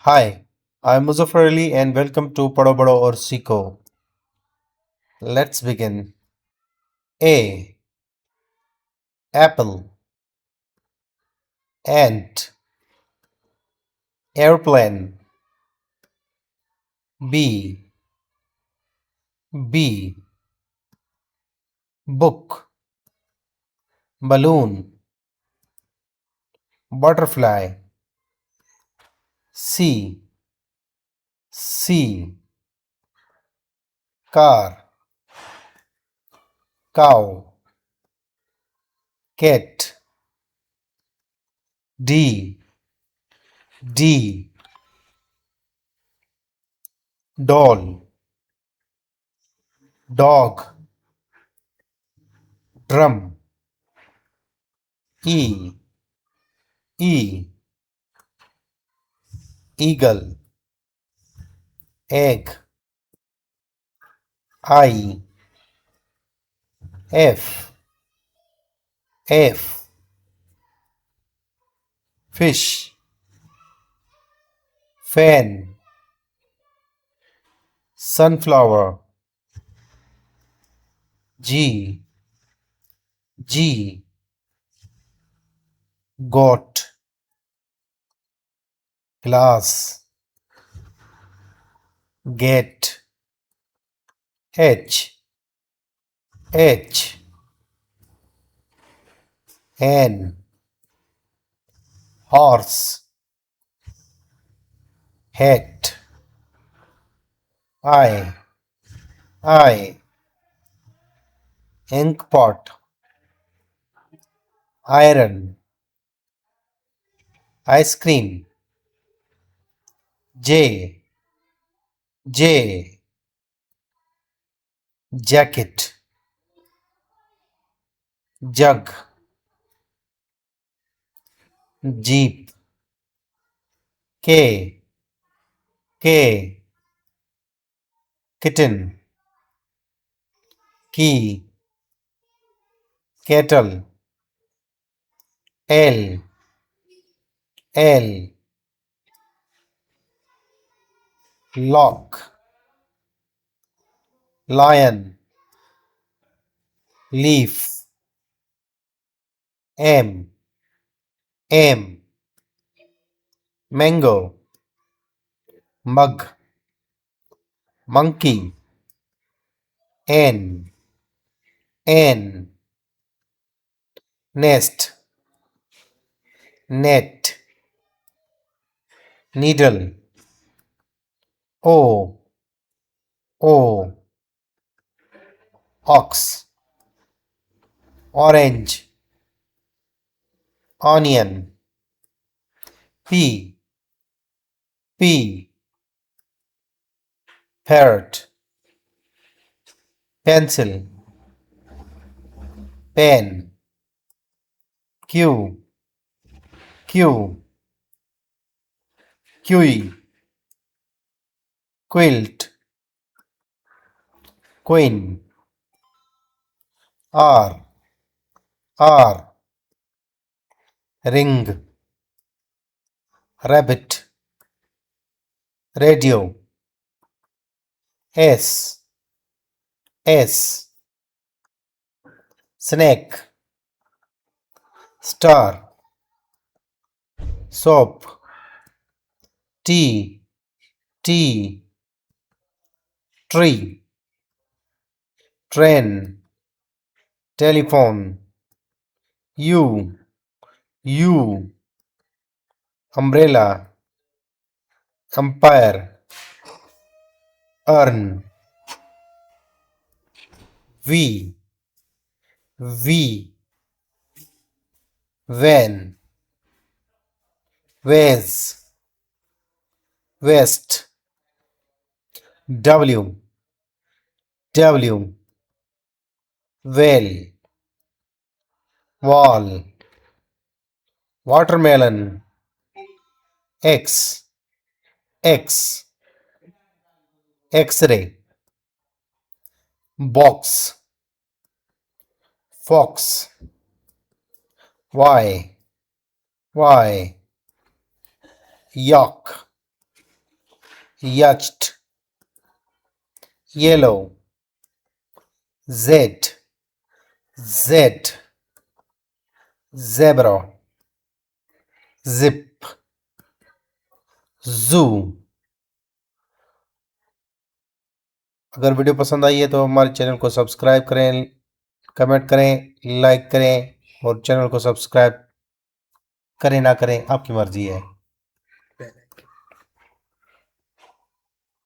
Hi, I'm Muzaffar Ali and welcome to Parho Barho Aur Seekho. Let's begin. A. Apple. Ant. Airplane. B. B. Book. Balloon. Butterfly. C. C. Car. Cow. Cat. D. D. Doll. Dog. Drum. E. E. Eagle. Egg. I. F. F. Fish. Fan. Sunflower. G. G. Goat. Glass. Gate. H. H. Hen. Horse. Hat. I. Ink pot. Iron. Ice cream. J. J. Jacket. Jug. Jeep. K. K. Kitten. Key. Kettle. L. L. Lock. Lion. Leaf. M. M. Mango. Mug. Monkey. N. N. Nest. Net. Needle. O. O. Ox. Orange. Onion. P. P. Parrot. Pencil. Pen. Q. Q. Kiwi. Quilt. Queen. R. R. Ring. Rabbit. Radio. S. S. Snake. Star. Soap. T. T. Tree. Train. Telephone. U. U. Umbrella. Umpire. Urn. V. V. Van. Vase. West. W. W. Well. Wall. Watermelon. X. X. X-ray. Box. Fox. Y. Y. Yak. yacht, yellow, z, z, zebra, zip, zoo। अगर video पसंद आई है तो हमारे channel को subscribe करें, comment करें, like करें और चैनल को सब्सक्राइब करें ना करें आपकी मर्जी है।